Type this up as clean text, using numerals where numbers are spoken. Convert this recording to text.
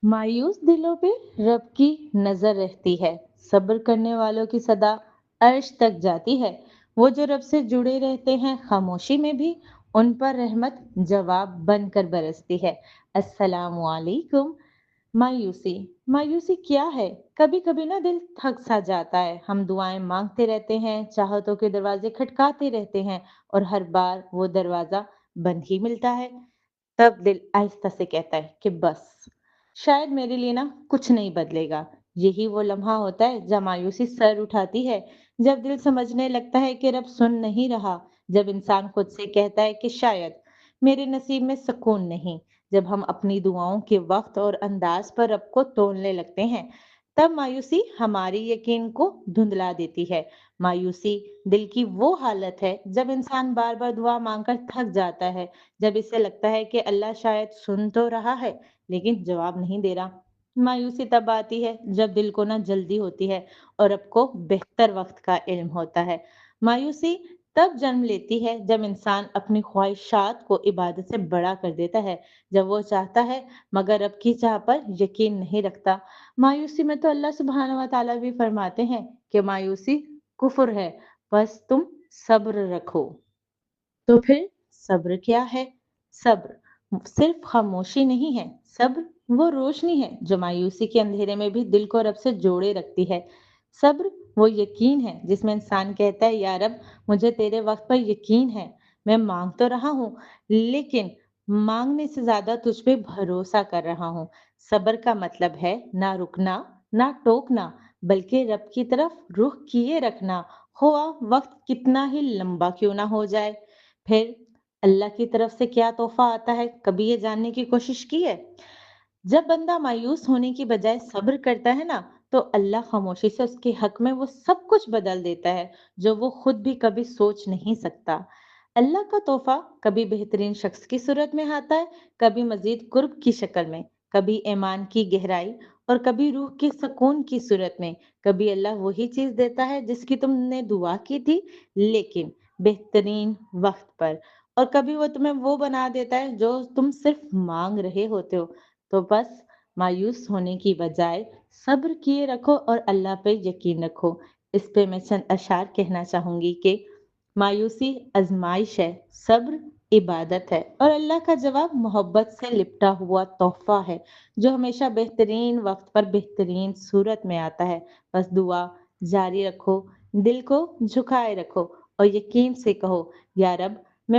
मायूस दिलों पे रब की नजर रहती है। सब्र करने वालों की सदा अर्श तक जाती है। वो जो रब से जुड़े रहते हैं खामोशी में भी, उन पर रहमत जवाब बनकर बरसती है। अस्सलामु अलैकुम। मायूसी, मायूसी क्या है? कभी कभी ना दिल थक सा जाता है। हम दुआएं मांगते रहते हैं, चाहतों के दरवाजे खटकाते रहते हैं, और हर बार वो दरवाजा बंद ही मिलता है। तब दिल आहिस्ता से कहता है कि बस, शायद मेरे लिए ना कुछ नहीं बदलेगा। यही वो लम्हा होता है जब मायूसी सर उठाती है, जब दिल समझने लगता है कि रब सुन नहीं रहा, जब इंसान खुद से कहता है कि शायद मेरे नसीब में सुकून नहीं, जब हम अपनी दुआओं के वक्त और अंदाज पर रब को तोलने लगते हैं। तब मायूसी हमारी यकीन को धुंधला देती है। मायूसी दिल की वो हालत है जब इंसान बार बार दुआ मांगकर थक जाता है, जब इसे लगता है कि अल्लाह शायद सुन तो रहा है लेकिन जवाब नहीं दे रहा। मायूसी तब आती है जब दिल को ना जल्दी होती है और अब को बेहतर वक्त का इल्म होता है। मायूसी तब जन्म लेती है जब इंसान अपनी ख्वाहिशात को इबादत से बड़ा कर देता है, जब वो चाहता है मगर अब की चाह पर यकीन नहीं रखता। मायूसी में तो अल्लाह सुब्हानहू व तआला भी फरमाते हैं कि मायूसी कुफ्र है, बस तुम सब्र रखो। तो फिर सब्र क्या है? सब्र सिर्फ खामोशी नहीं है। सब्र वो रोशनी है जो मायूसी के अंधेरे में भी दिल को रब से जोड़े रखती है। सब्र वो यकीन है जिसमें इंसान कहता है, या रब, मुझे तेरे वक्त पर यकीन है। मैं मांग तो रहा हूँ, लेकिन मांगने से ज्यादा तुझ पे भरोसा कर रहा हूँ। सब्र का मतलब है ना रुकना, ना टोकना, बल्कि रब की तरफ रुख किए रखना, हुआ वक्त कितना ही लंबा क्यों ना हो जाए। फिर अल्लाह की तरफ से क्या तोहफा आता है, कभी ये जानने की कोशिश की है? जब बंदा मायूस होने की बजाय सब्र करता है ना, तो अल्लाह खामोशी से उसके हक में वो सब कुछ बदल देता है जो वो खुद भी कभी सोच नहीं सकता। अल्लाह का तोहफा कभी बेहतरीन शख्स की सूरत में आता है, कभी मजीद कुर्ब की शक्ल में, कभी ईमान की गहराई, और कभी रूह के सुकून की सूरत में। कभी अल्लाह वही चीज देता है जिसकी तुमने दुआ की थी, लेकिन बेहतरीन वक्त पर। और कभी वो तुम्हें वो बना देता है जो तुम सिर्फ मांग रहे होते हो। तो बस, मायूस होने की बजाय सब्र किए रखो और अल्लाह पे यकीन रखो। इस पे मैं चंद अशार कहना चाहूंगी कि मायूसी आजमाइश है, सब्र इबादत है, और अल्लाह का जवाब मोहब्बत से लिपटा हुआ तोहफा है जो हमेशा बेहतरीन वक्त पर बेहतरीन सूरत में आता है। बस दुआ जारी रखो, दिल को झुकाए रखो, और यकीन से कहो, या रब,